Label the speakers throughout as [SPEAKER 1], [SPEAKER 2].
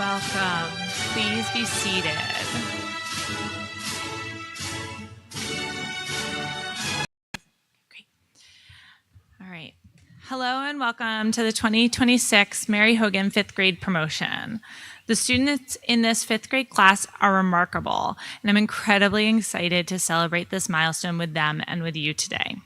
[SPEAKER 1] Welcome. Please be seated. Great. All right. Hello and welcome to the 2026 Mary Hogan 5th grade promotion. The students in this 5th grade class are remarkable, and I'm incredibly excited to celebrate this milestone with them and with you today.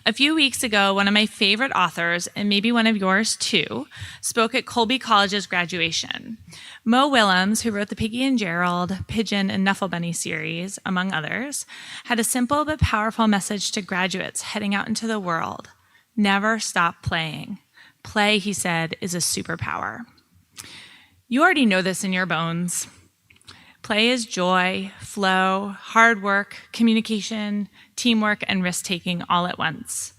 [SPEAKER 1] A few weeks ago, one of my favorite authors, and maybe one of yours too, spoke at Colby College's graduation. Mo Willems, who wrote the Piggy and Gerald, Pigeon, and Knuffle Bunny series, among others, had a simple but powerful message to graduates heading out into the world. Never stop playing. Play, he said, is a superpower. You already know this in your bones. Play is joy, flow, hard work, communication, teamwork, and risk-taking all at once.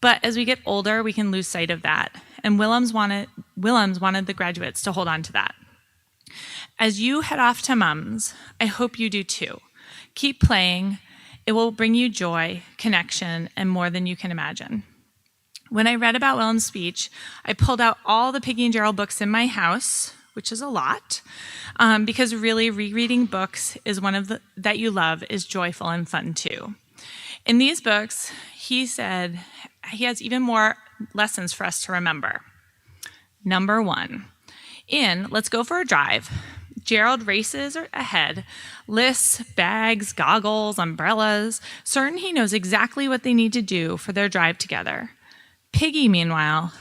[SPEAKER 1] But as we get older, we can lose sight of that, and Willems wanted the graduates to hold on to that. As you head off to mums, I hope you do too. Keep playing. It will bring you joy, connection, and more than you can imagine. When I read about Willems' speech, I pulled out all the Piggy and Gerald books in my house, which is a lot, because really rereading books is one of that you love is joyful and fun too. In these books, he said he has even more lessons for us to remember. Number 1, in Let's Go for a Drive, Gerald races ahead, lists, bags, goggles, umbrellas, certain he knows exactly what they need to do for their drive together. Piggy, meanwhile,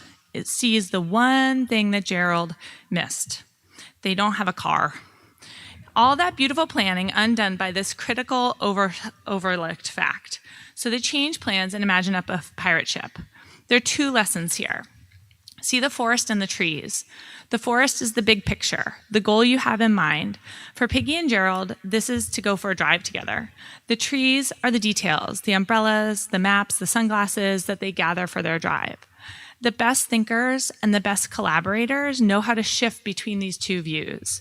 [SPEAKER 1] sees the one thing that Gerald missed. They don't have a car. All that beautiful planning undone by this critical overlooked fact. So they change plans and imagine up a pirate ship. There are 2 lessons here. See the forest and the trees. The forest is the big picture, the goal you have in mind. For Piggy and Gerald, this is to go for a drive together. The trees are the details, the umbrellas, the maps, the sunglasses that they gather for their drive. The best thinkers and the best collaborators know how to shift between these 2 views.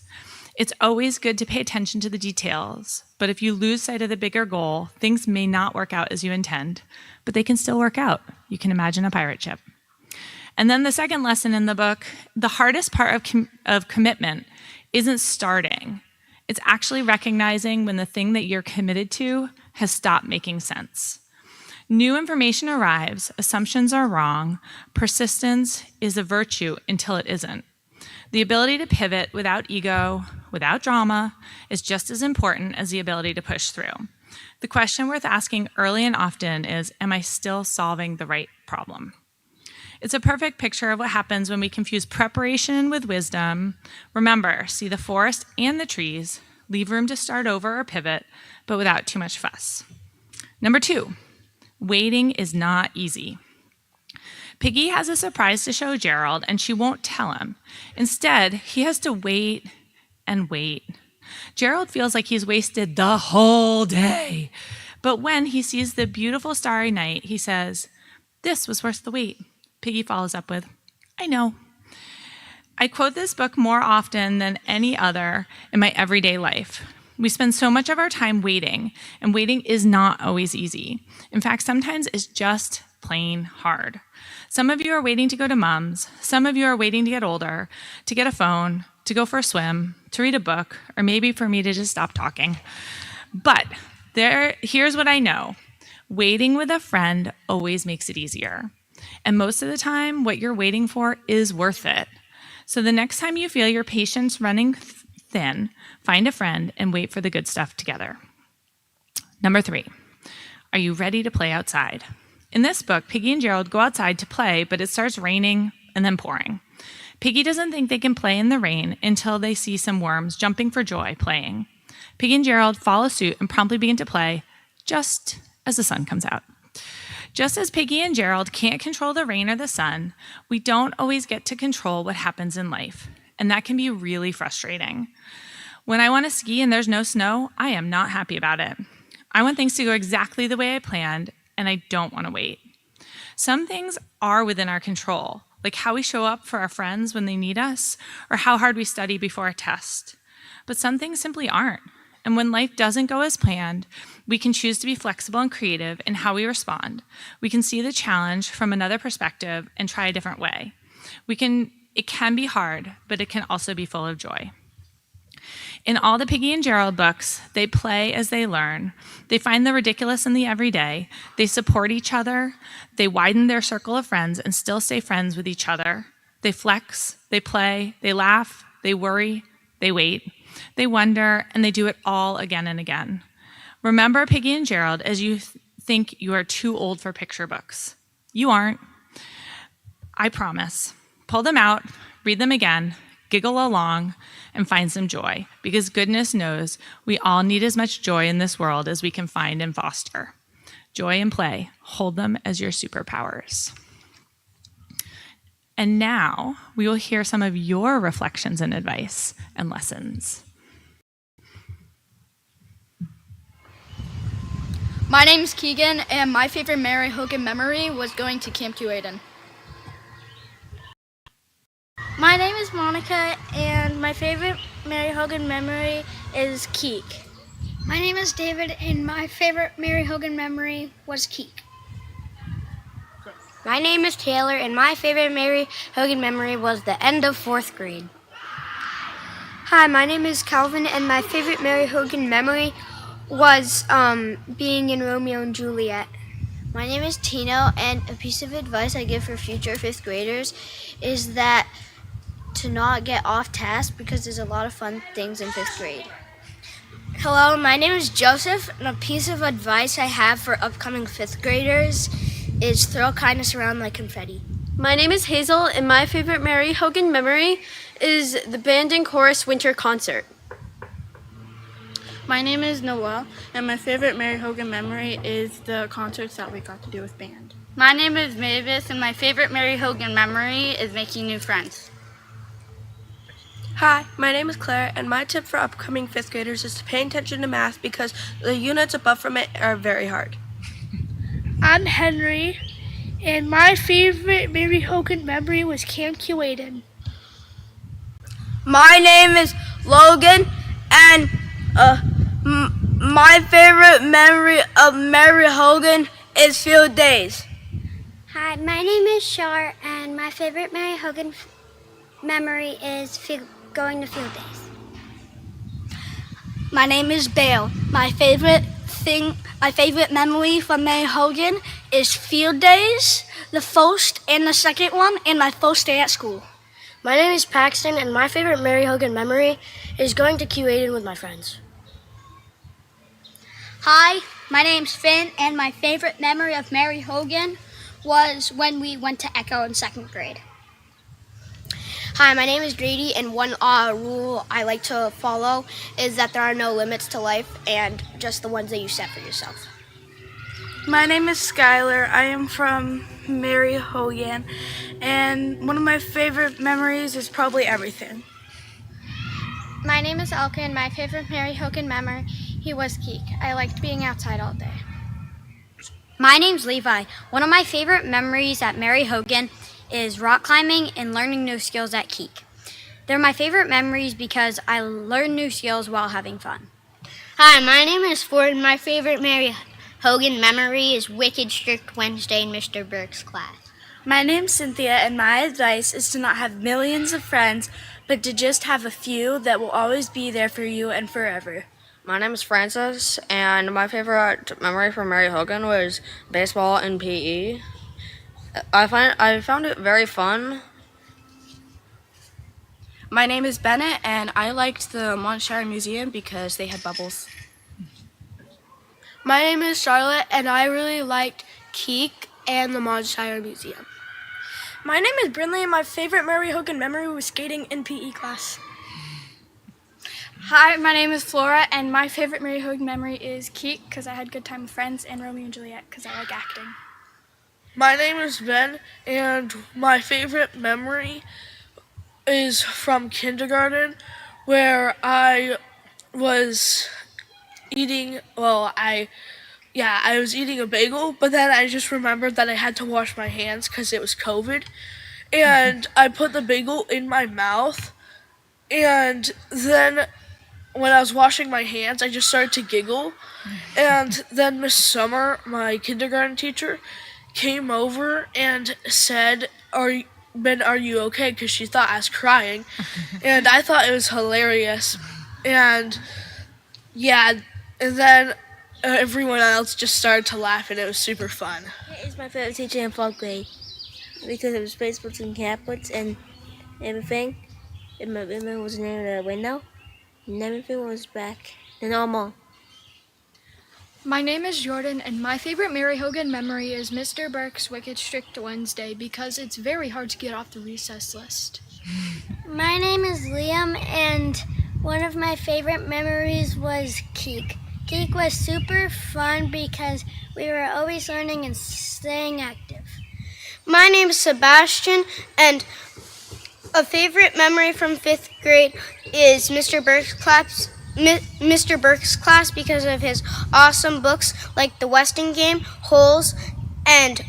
[SPEAKER 1] It's always good to pay attention to the details, but if you lose sight of the bigger goal, things may not work out as you intend, but they can still work out. You can imagine a pirate ship. And then the second lesson in the book, the hardest part of commitment isn't starting. It's actually recognizing when the thing that you're committed to has stopped making sense. New information arrives, assumptions are wrong, persistence is a virtue until it isn't. The ability to pivot without ego, without drama, is just as important as the ability to push through. The question worth asking early and often is, am I still solving the right problem? It's a perfect picture of what happens when we confuse preparation with wisdom. Remember, see the forest and the trees, leave room to start over or pivot, but without too much fuss. Number 2. Waiting is not easy. Piggy has a surprise to show Gerald, and she won't tell him. Instead, he has to wait and wait. Gerald feels like he's wasted the whole day. But when he sees the beautiful starry night, he says, "This was worth the wait." Piggy follows up with, "I know." I quote this book more often than any other in my everyday life. We spend so much of our time waiting, and waiting is not always easy. In fact, sometimes it's just plain hard. Some of you are waiting to go to mums. Some of you are waiting to get older, to get a phone, to go for a swim, to read a book, or maybe for me to just stop talking. But here's what I know. Waiting with a friend always makes it easier. And most of the time, what you're waiting for is worth it. So the next time you feel your patience running thin, find a friend and wait for the good stuff together. Number 3, are you ready to play outside? In this book, Piggy and Gerald go outside to play, but it starts raining and then pouring. Piggy doesn't think they can play in the rain until they see some worms jumping for joy playing. Piggy and Gerald follow suit and promptly begin to play just as the sun comes out. Just as Piggy and Gerald can't control the rain or the sun, we don't always get to control what happens in life, and that can be really frustrating. When I want to ski and there's no snow, I am not happy about it. I want things to go exactly the way I planned, and I don't want to wait. Some things are within our control, like how we show up for our friends when they need us, or how hard we study before a test. But some things simply aren't. And when life doesn't go as planned, we can choose to be flexible and creative in how we respond. We can see the challenge from another perspective and try a different way. We can It can be hard, but it can also be full of joy. In all the Piggy and Gerald books, they play as they learn. They find the ridiculous in the everyday. They support each other. They widen their circle of friends and still stay friends with each other. They flex, they play, they laugh, they worry, they wait, they wonder, and they do it all again and again. Remember Piggy and Gerald as you think you are too old for picture books. You aren't. I promise. Pull them out, read them again, giggle along, and find some joy, because goodness knows we all need as much joy in this world as we can find and foster. Joy and play, hold them as your superpowers. And now we will hear some of your reflections and advice and lessons.
[SPEAKER 2] My name is Keegan, and my favorite Mary Hogan memory was going to Camp Keewaydin.
[SPEAKER 3] My name is Monica, and my favorite Mary Hogan memory is Keek.
[SPEAKER 4] My name is David, and my favorite Mary Hogan memory was Keek.
[SPEAKER 5] My name is Taylor, and my favorite Mary Hogan memory was the end of 4th grade.
[SPEAKER 3] Hi, my name is Calvin, and my favorite Mary Hogan memory was being in Romeo and Juliet.
[SPEAKER 5] My name is Tino, and a piece of advice I give for future 5th graders is that to not get off task, because there's a lot of fun things in 5th grade.
[SPEAKER 3] Hello, my name is Joseph, and a piece of advice I have for upcoming 5th graders is throw kindness around like confetti.
[SPEAKER 6] My name is Hazel, and my favorite Mary Hogan memory is the band and chorus winter concert.
[SPEAKER 7] My name is Noelle, and my favorite Mary Hogan memory is the concerts that we got to do with band.
[SPEAKER 2] My name is Mavis, and my favorite Mary Hogan memory is making new friends.
[SPEAKER 8] Hi, my name is Claire, and my tip for upcoming 5th graders is to pay attention to math because the units above from it are very hard.
[SPEAKER 4] I'm Henry, and my favorite Mary Hogan memory was Camp Keewaydin.
[SPEAKER 9] My name is Logan, and my favorite memory of Mary Hogan is field days.
[SPEAKER 4] Hi, my name is Shar, and my favorite Mary Hogan memory is going to field days.
[SPEAKER 3] My name is Bale. My favorite memory from Mary Hogan is field days, the first and the second one, and my first day at school.
[SPEAKER 5] My name is Paxton, and my favorite Mary Hogan memory is going to Keewaydin with my friends.
[SPEAKER 3] Hi, my name's Finn, and my favorite memory of Mary Hogan was when we went to Echo in 2nd grade.
[SPEAKER 5] Hi, my name is Grady, and one rule I like to follow is that there are no limits to life and just the ones that you set for yourself.
[SPEAKER 8] My name is Skylar. I am from Mary Hogan, and one of my favorite memories is probably everything.
[SPEAKER 4] My name is Elka, and my favorite Mary Hogan memory was Keek. I liked being outside all day.
[SPEAKER 5] My name's Levi. One of my favorite memories at Mary Hogan is rock climbing and learning new skills at Keek. They're my favorite memories because I learn new skills while having fun.
[SPEAKER 3] Hi, my name is Ford, and my favorite Mary Hogan memory is Wicked Strict Wednesday in Mr. Burke's class.
[SPEAKER 8] My name's Cynthia, and my advice is to not have millions of friends, but to just have a few that will always be there for you and forever.
[SPEAKER 10] My name is Francis, and my favorite memory from Mary Hogan was baseball and PE. I found it very fun.
[SPEAKER 8] My name is Bennett, and I liked the Montshire Museum because they had bubbles.
[SPEAKER 9] My name is Charlotte, and I really liked Keek and the Montshire Museum.
[SPEAKER 8] My name is Brinley, and my favorite Mary Hogan memory was skating in PE class.
[SPEAKER 2] Hi, my name is Flora, and my favorite Mary Hogan memory is Keek because I had a good time with friends, and Romeo and Juliet because I like acting.
[SPEAKER 8] My name is Ben, and my favorite memory is from kindergarten, where I was eating, I was eating a bagel, but then I just remembered that I had to wash my hands because it was COVID, and I put the bagel in my mouth, and then when I was washing my hands, I just started to giggle, and then Miss Summer, my kindergarten teacher, came over and said, Ben, are you okay? Because she thought I was crying. And I thought it was hilarious. And yeah, and then everyone else just started to laugh, and it was super fun.
[SPEAKER 9] It's my favorite teacher in 4th grade because it was Facebook and tablets and everything. And my room was near the window, and everything was back to normal.
[SPEAKER 2] My name is Jordan, and my favorite Mary Hogan memory is Mr. Burke's Wicked Strict Wednesday because it's very hard to get off the recess list.
[SPEAKER 4] My name is Liam, and one of my favorite memories was Keek. Keek was super fun because we were always learning and staying active.
[SPEAKER 9] My name is Sebastian, and a favorite memory from 5th grade is Mr. Burke's class because of his awesome books like The Westing Game, Holes, and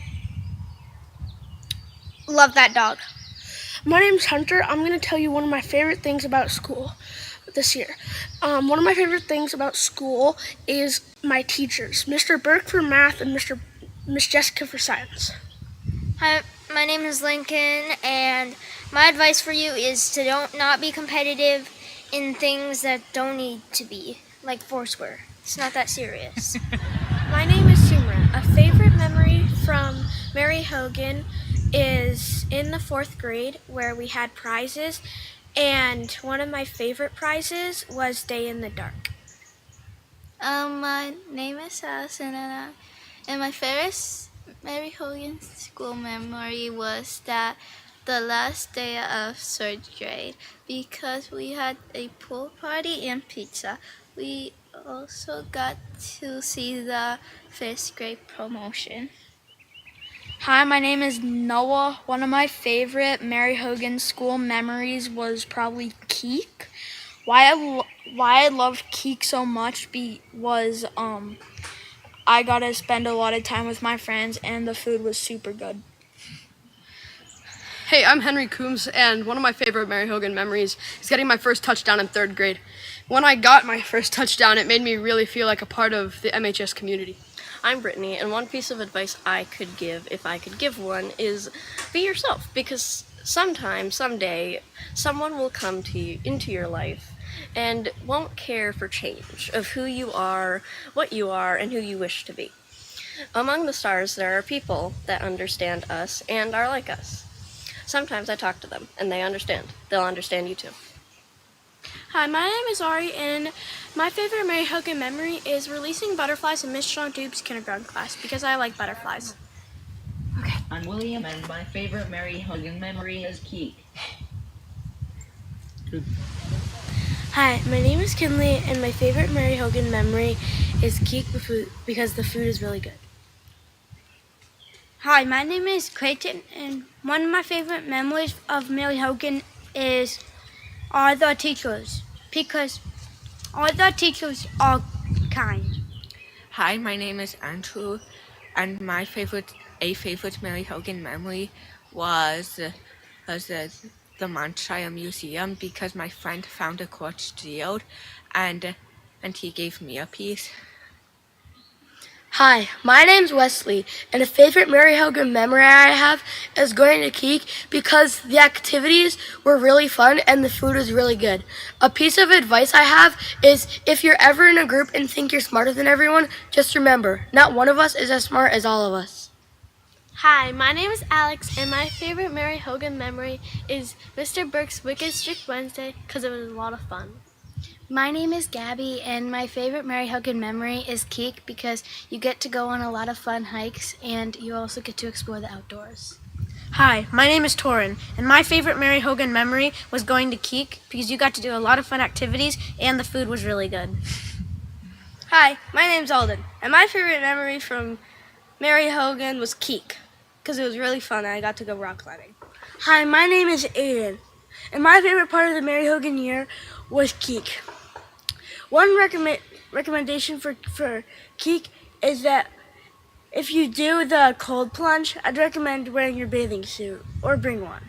[SPEAKER 9] Love That Dog. My name's Hunter. I'm going to tell you one of my favorite things about school this year. One of my favorite things about school is my teachers, Mr. Burke for math and Miss Jessica for science.
[SPEAKER 4] Hi, my name is Lincoln, and my advice for you is to not be competitive in things that don't need to be, like Foursquare. It's not that serious.
[SPEAKER 6] My name is Sumra. A favorite memory from Mary Hogan is in the 4th grade where we had prizes, and one of my favorite prizes was Day in the Dark.
[SPEAKER 11] My name is Allison, and my favorite Mary Hogan school memory was that the last day of 3rd grade because we had a pool party and pizza. We also got to see the 5th grade promotion.
[SPEAKER 12] Hi, my name is Noah. One of my favorite Mary Hogan school memories was probably Keek. Why I loved Keek so much was I got to spend a lot of time with my friends and the food was super good.
[SPEAKER 13] Hey, I'm Henry Coombs, and one of my favorite Mary Hogan memories is getting my first touchdown in 3rd grade. When I got my first touchdown, it made me really feel like a part of the MHS community.
[SPEAKER 10] I'm Brittany, and one piece of advice I could give, if I could give one, is be yourself, because someday, someone will come to you, into your life and won't care for change of who you are, what you are, and who you wish to be. Among the stars, there are people that understand us and are like us. Sometimes I talk to them, and they understand. They'll understand you too.
[SPEAKER 6] Hi, my name is Ari, and my favorite Mary Hogan memory is releasing butterflies in Miss Sean Dube's kindergarten class because I like butterflies.
[SPEAKER 14] I'm William, and my favorite Mary Hogan memory is Keek.
[SPEAKER 9] Hi, my name is Kinley, and my favorite Mary Hogan memory is Keek because the food is really good.
[SPEAKER 3] Hi, my name is Clayton, and one of my favorite memories of Mary Hogan is all the teachers, because all the teachers are kind.
[SPEAKER 15] Hi, my name is Andrew, and my favorite Mary Hogan memory was the Montshire Museum because my friend found a quartz geode, and he gave me a piece.
[SPEAKER 9] Hi, my name's Wesley, and a favorite Mary Hogan memory I have is going to Keek because the activities were really fun and the food was really good. A piece of advice I have is if you're ever in a group and think you're smarter than everyone, just remember, not one of us is as smart as all of us.
[SPEAKER 6] Hi, my name is Alex, and my favorite Mary Hogan memory is Mr. Burke's Wicked Strict Wednesday because it was a lot of fun.
[SPEAKER 11] My name is Gabby, and my favorite Mary Hogan memory is Keek because you get to go on a lot of fun hikes and you also get to explore the outdoors.
[SPEAKER 12] Hi, my name is Torin, and my favorite Mary Hogan memory was going to Keek because you got to do a lot of fun activities and the food was really good.
[SPEAKER 9] Hi, my name's Alden, and my favorite memory from Mary Hogan was Keek because it was really fun and I got to go rock climbing. Hi, my name is Aiden, and my favorite part of the Mary Hogan year was Keek. One recommendation for Keek is that if you do the cold plunge, I'd recommend wearing your bathing suit or bring one.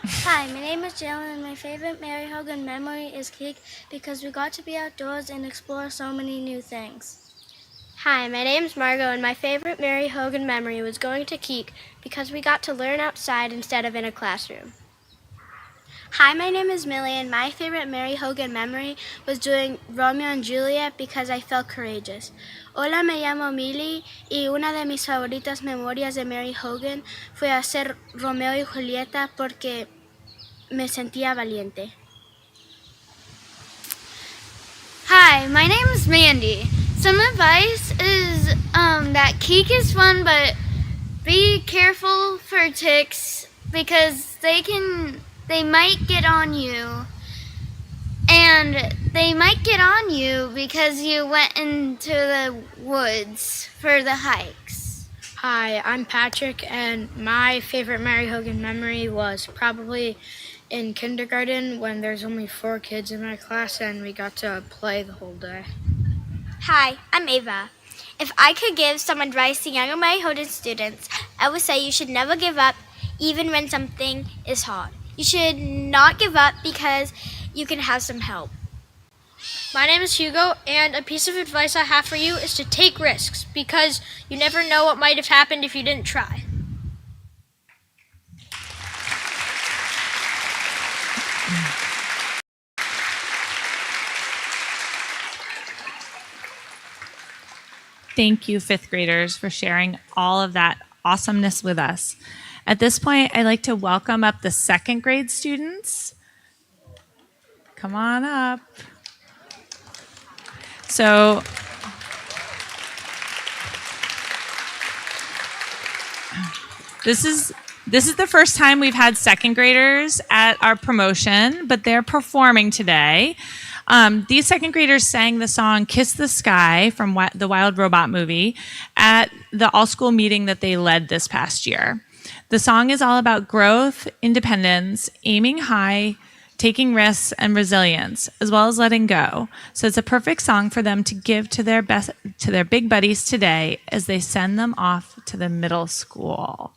[SPEAKER 4] Hi, my name is Jalen, and my favorite Mary Hogan memory is Keek because we got to be outdoors and explore so many new things.
[SPEAKER 6] Hi, my name's Margot, and my favorite Mary Hogan memory was going to Keek because we got to learn outside instead of in a classroom. Hi, my name is Millie, and my favorite Mary Hogan memory was doing Romeo and Juliet because I felt courageous. Hola, me llamo Millie, y una de mis favoritas memorias de Mary Hogan fue hacer Romeo y Julieta porque me sentía valiente.
[SPEAKER 11] Hi, my name is Mandy. Some advice is that Keek is fun, but be careful for ticks because they might get on you. And they might get on you because you went into the woods for the hikes.
[SPEAKER 2] Hi, I'm Patrick, and my favorite Mary Hogan memory was probably in kindergarten when there's only 4 kids in my class and we got to play the whole day.
[SPEAKER 16] Hi, I'm Ava. If I could give some advice to younger Mary Hogan students, I would say you should never give up even when something is hard. You should not give up because you can have some help.
[SPEAKER 6] My name is Hugo, and a piece of advice I have for you is to take risks because you never know what might have happened if you didn't try.
[SPEAKER 1] Thank you, fifth graders, for sharing all of that awesomeness with us. At this point, I'd like to welcome up the second grade students. Come on up. So, this is the first time we've had second graders at our promotion, but they're performing today. These second graders sang the song Kiss the Sky from the Wild Robot movie at the all-school meeting that they led this past year. The song is all about growth, independence, aiming high, taking risks, and resilience, as well as letting go. So it's a perfect song for them to give to their big buddies today as they send them off to the middle school.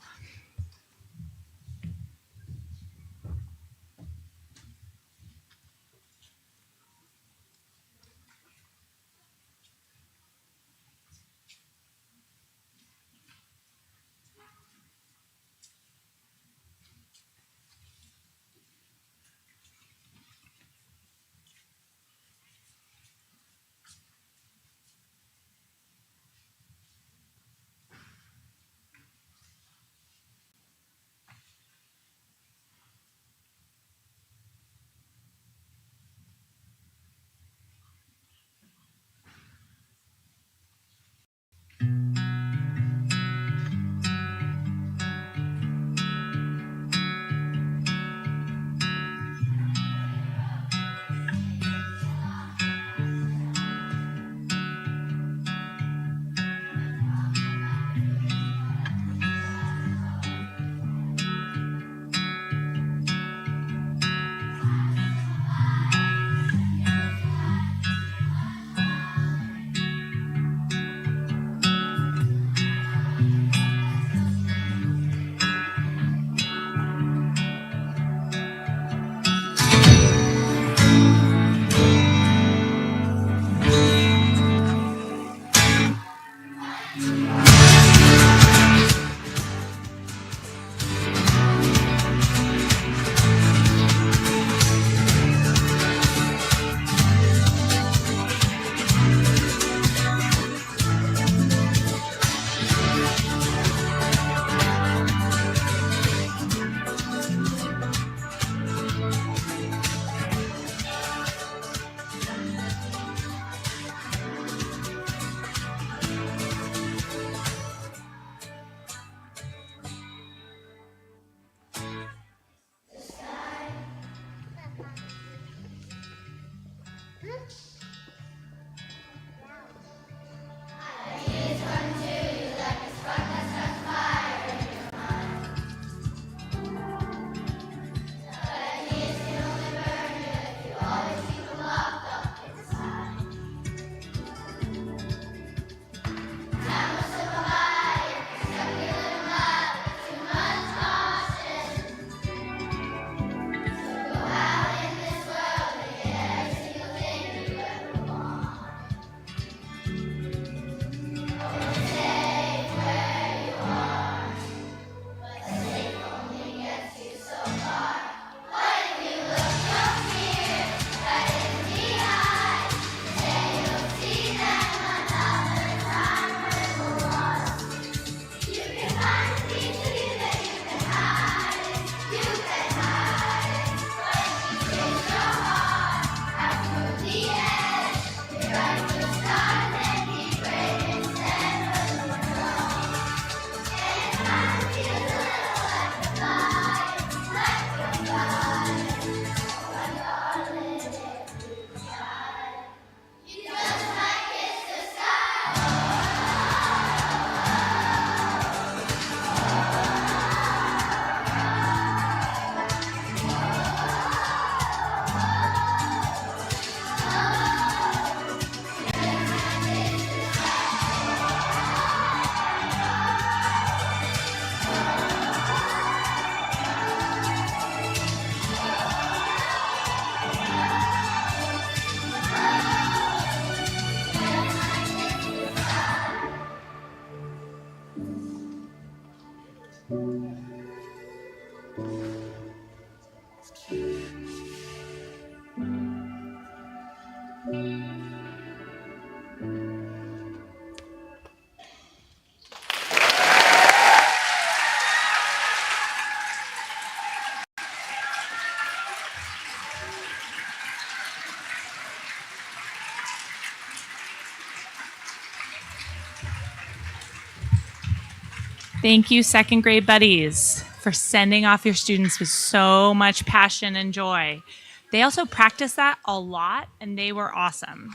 [SPEAKER 1] Thank you, second grade buddies, for sending off your students with so much passion and joy. They also practiced that a lot, and they were awesome.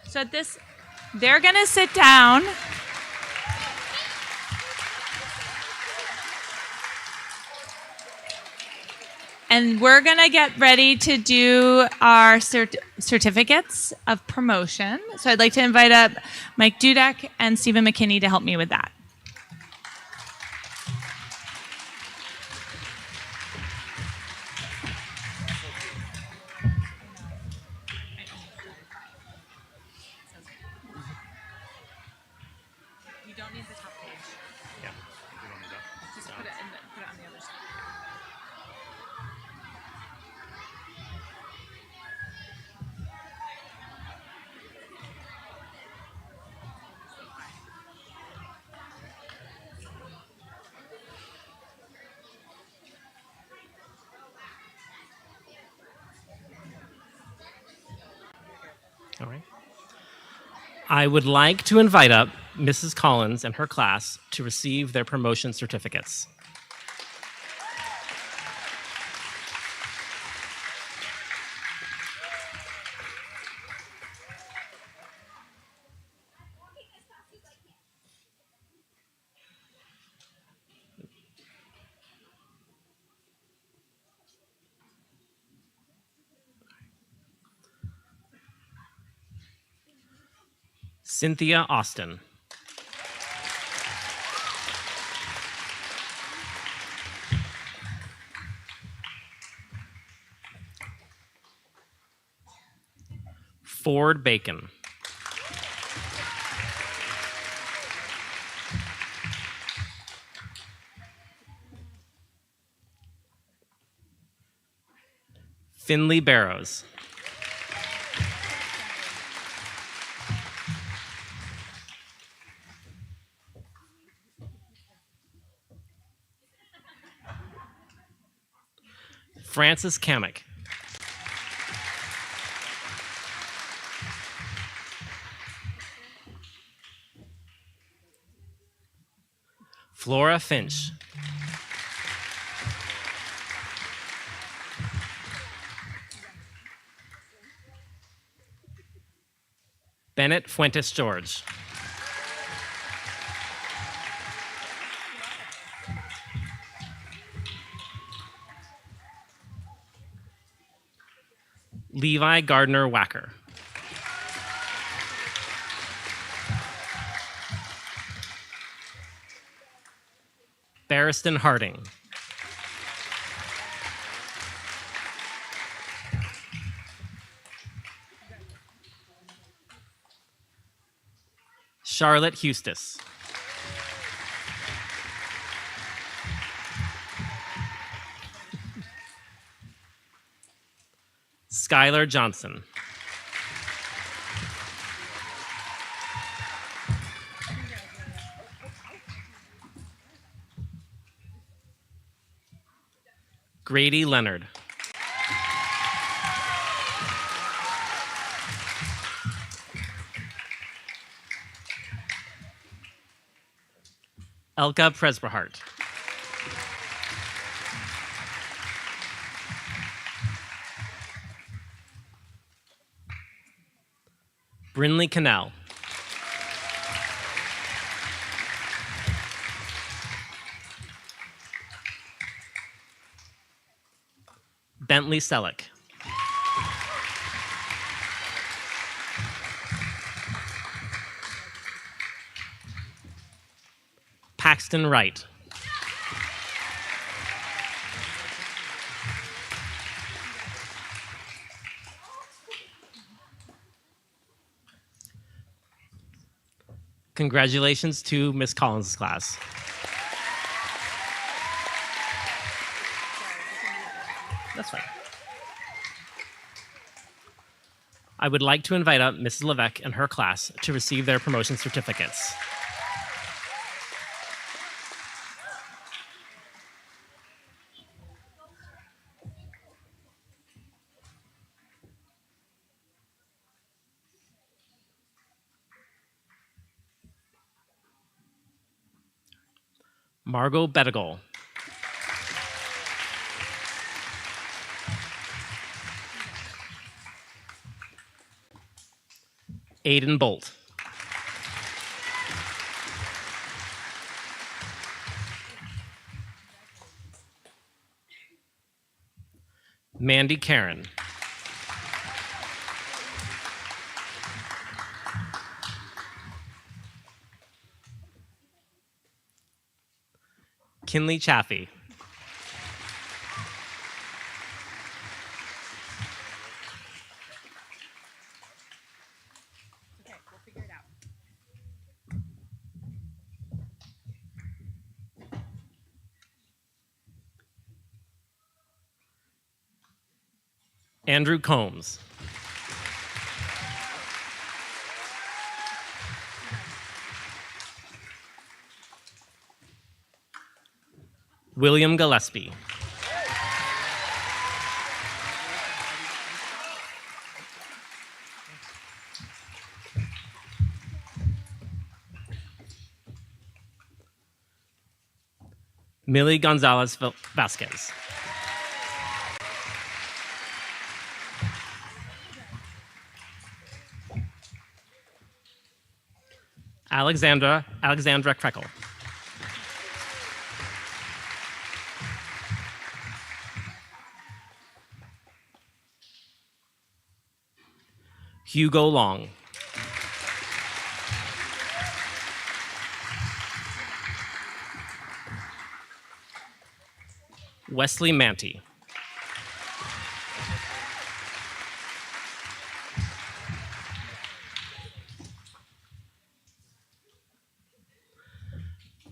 [SPEAKER 1] So they're going to sit down. And we're going to get ready to do our certificates of promotion. So I'd like to invite up Mike Dudek and Stephen McKinney to help me with that. You don't need the top page.
[SPEAKER 17] Yeah, you don't need that.
[SPEAKER 1] Just put it on the other side.
[SPEAKER 17] All right. I would like to invite up Mrs. Collins and her class to receive their promotion certificates. Cynthia Austin. Ford Bacon. Finley Barrows. Francis Kamek. Flora Finch. Bennett Fuentes George. Levi Gardner Wacker. Barriston Harding. Charlotte Hustis. Skylar Johnson. Grady Leonard. Elka Presbrahart. Brinley Cannell. Bentley Selleck. Paxton Wright. Congratulations to Miss Collins' class. That's fine. I would like to invite up Mrs. Levesque and her class to receive their promotion certificates. Margot Bedigal. Aiden Bolt. Mandy Karen. Kinley Chaffee. Andrew Combs. William Gillespie. Millie Gonzalez Vasquez. Alexandra Krekel. Hugo Long. Wesley Manty.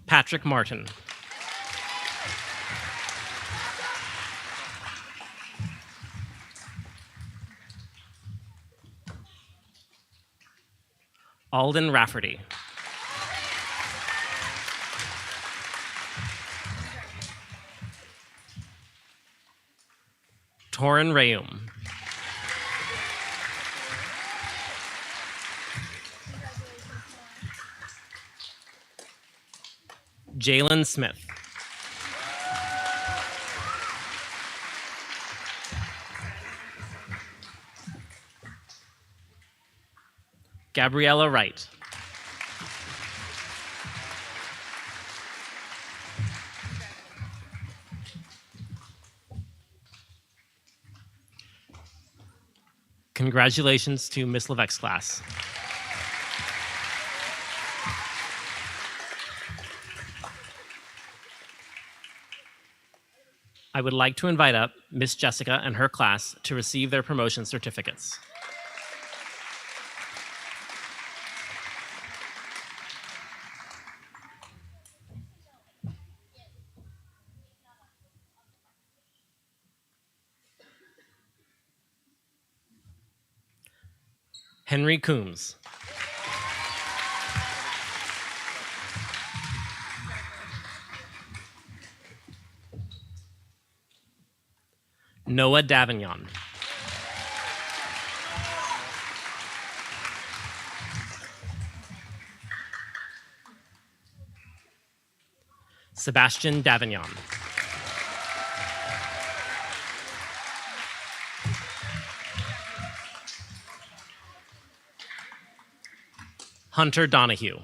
[SPEAKER 17] Patrick Martin. Alden Rafferty. Torin Rayum. Jalen Smith. Gabriella Wright. Congratulations to Miss Levesque's class. I would like to invite up Miss Jessica and her class to receive their promotion certificates. Henry Coombs. Noah Davignon. Sebastian Davignon. Hunter Donahue.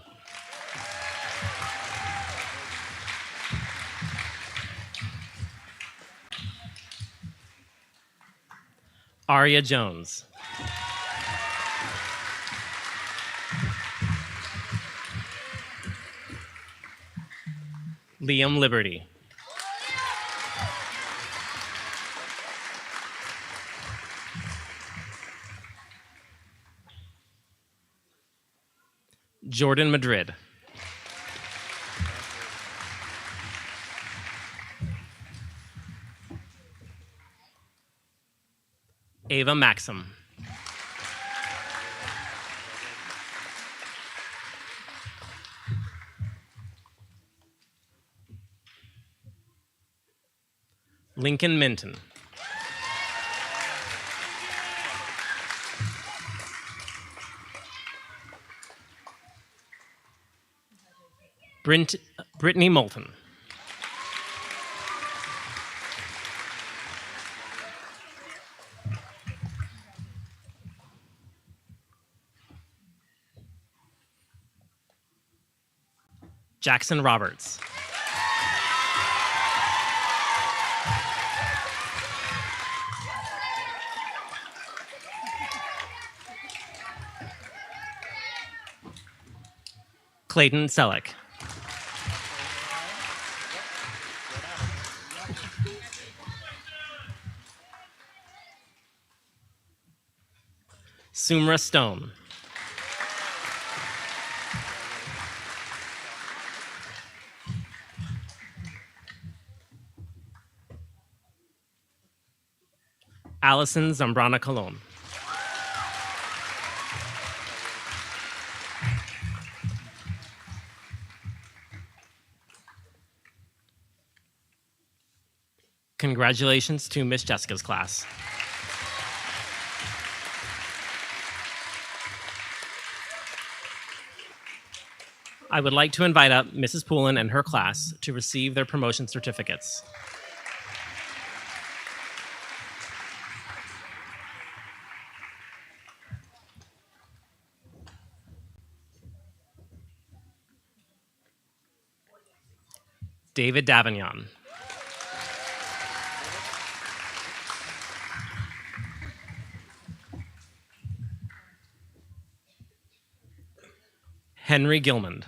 [SPEAKER 17] Aria Jones. Liam Liberty. Jordan Madrid. Ava Maxim. Lincoln Minton. Brittany Moulton. Jackson Roberts. Clayton Selleck. Sumra Stone. Allison Zambrana Colon. Congratulations to Miss Jessica's class. I would like to invite up Mrs. Poulin and her class to receive their promotion certificates. David Davignon. Henry Gilmond.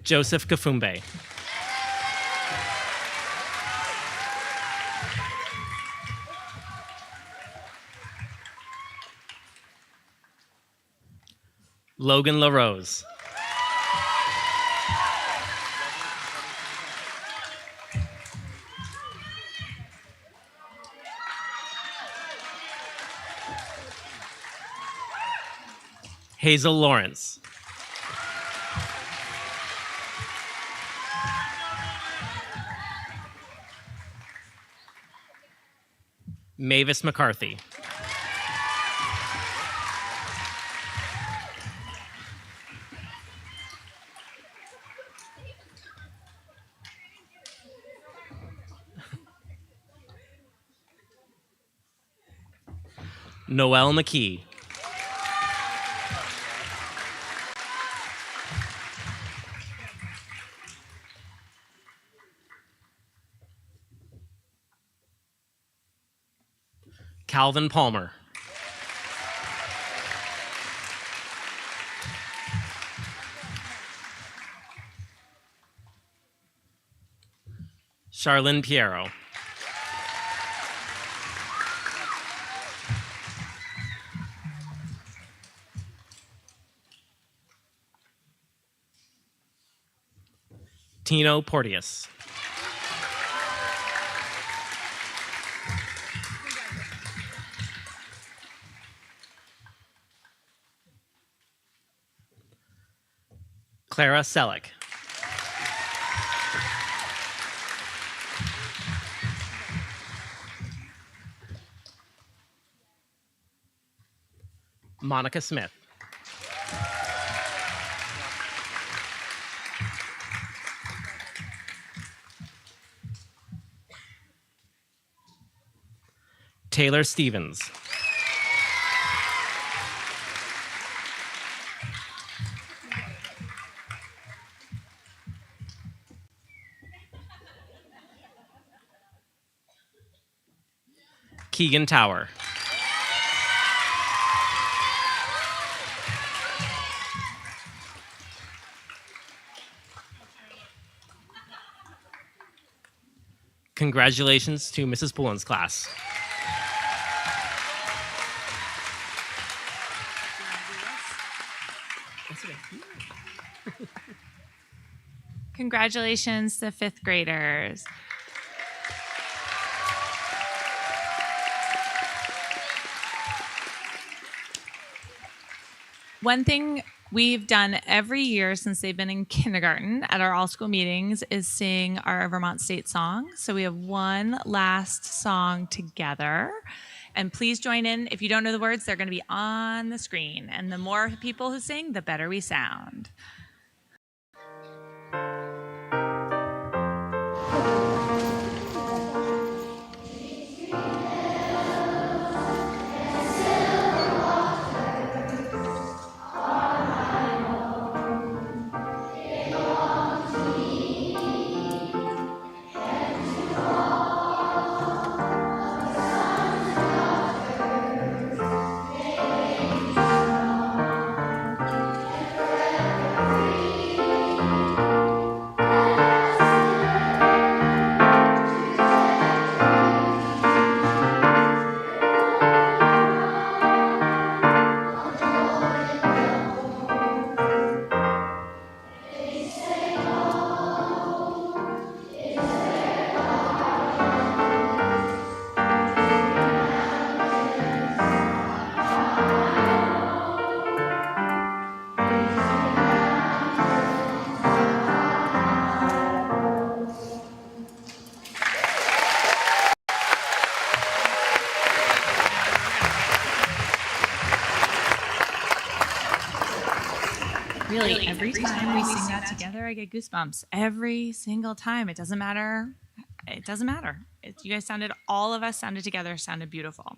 [SPEAKER 17] Joseph Kafumbe. Logan LaRose. Hazel Lawrence. Mavis McCarthy. Noelle McKee. Calvin Palmer. Charlene Piero. Tino Porteous. Clara Selleck. Monica Smith. Taylor Stevens. Keegan Tower. Congratulations to Mrs. Poulin's class.
[SPEAKER 1] Congratulations to fifth graders. One thing we've done every year since they've been in kindergarten at our all-school meetings is sing our Vermont State song. So we have one last song together. And please join in. If you don't know the words, they're going to be on the screen. And the more people who sing, the better we sound. Really, every time we sing that together, I get goosebumps. Every single time. It doesn't matter. It doesn't matter. You guys sounded, all of us sounded together, sounded beautiful.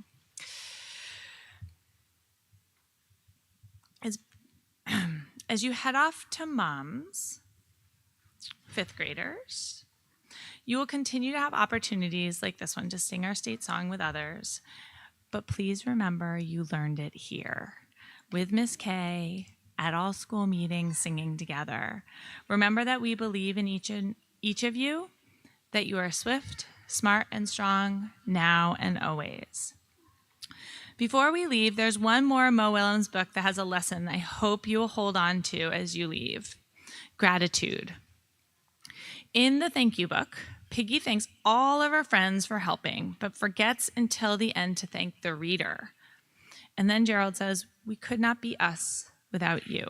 [SPEAKER 1] As you head off to moms, fifth graders, you will continue to have opportunities like this one to sing our state song with others. But please remember you learned it here with Miss Kay, at all school meetings, singing together. Remember that we believe in each of you, that you are swift, smart, and strong now and always. Before we leave, there's one more Mo Willems book that has a lesson I hope you will hold on to as you leave. Gratitude. In the thank you book, Piggy thanks all of her friends for helping, but forgets until the end to thank the reader. And then Gerald says, "We could not be us without you."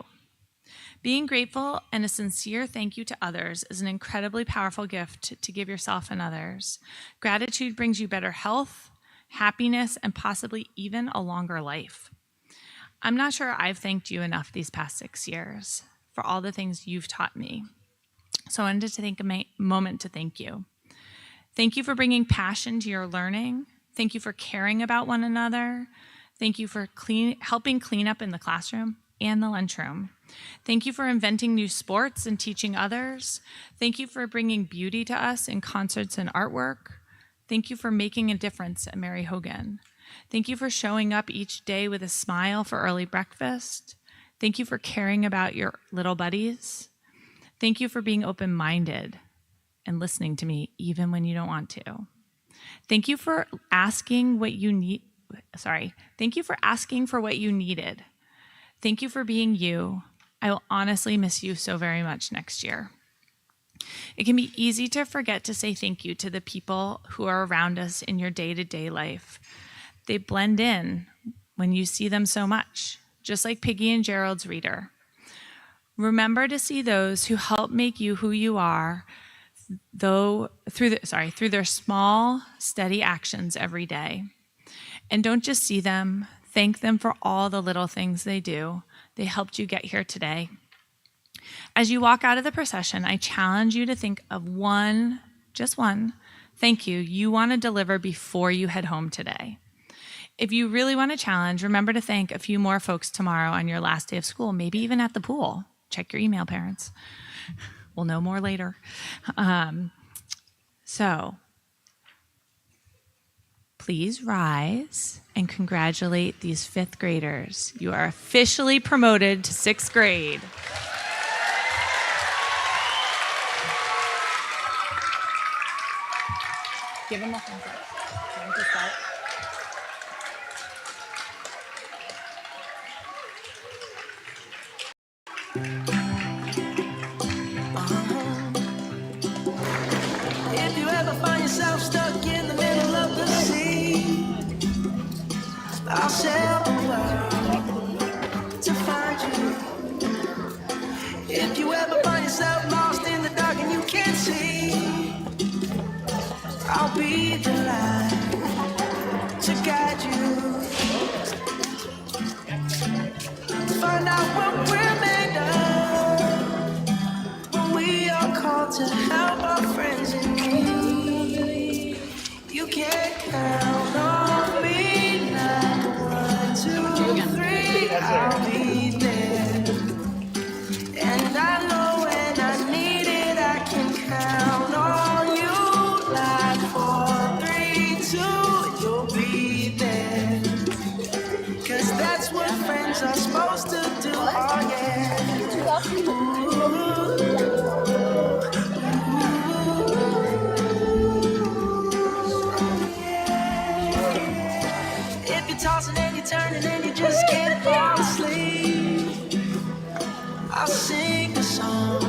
[SPEAKER 1] Being grateful and a sincere thank you to others is an incredibly powerful gift to give yourself and others. Gratitude brings you better health, happiness, and possibly even a longer life. I'm not sure I've thanked you enough these past 6 years for all the things you've taught me. So I wanted to take a moment to thank you. Thank you for bringing passion to your learning. Thank you for caring about one another. Thank you for helping clean up in the classroom and the lunchroom. Thank you for inventing new sports and teaching others. Thank you for bringing beauty to us in concerts and artwork. Thank you for making a difference at Mary Hogan. Thank you for showing up each day with a smile for early breakfast. Thank you for caring about your little buddies. Thank you for being open-minded and listening to me even when you don't want to. Thank you for asking what you need. Thank you for asking for what you needed. Thank you for being you. I will honestly miss you so very much next year. It can be easy to forget to say thank you to the people who are around us in your day-to-day life. They blend in when you see them so much, just like Piggy and Gerald's reader. Remember to see those who help make you who you are, through their small, steady actions every day. And don't just see them, thank them for all the little things they do. They helped you get here today. As you walk out of the procession, I challenge you to think of one, just one, thank you want to deliver before you head home today. If you really want a challenge, remember to thank a few more folks tomorrow on your last day of school, maybe even at the pool. Check your email, parents. We'll know more later. So please rise and congratulate these fifth graders. You are officially promoted to sixth grade. Give them a thumbs up. Time to start.
[SPEAKER 18] If you ever find yourself stuck in the middle of the sea, I'll sail the world to find you. I'll be the light to guide you. Find out what we're made of when we are called to help our friends in need. You can count on me now. 1, 2, 3, I'll be there. And I know when I need it, I can count on you. Like 4, 3, 2, you'll be there. 'Cause that's what friends are supposed to do. Oh yeah. If you're tossing and you're turning and you just can't fall asleep, I'll sing a song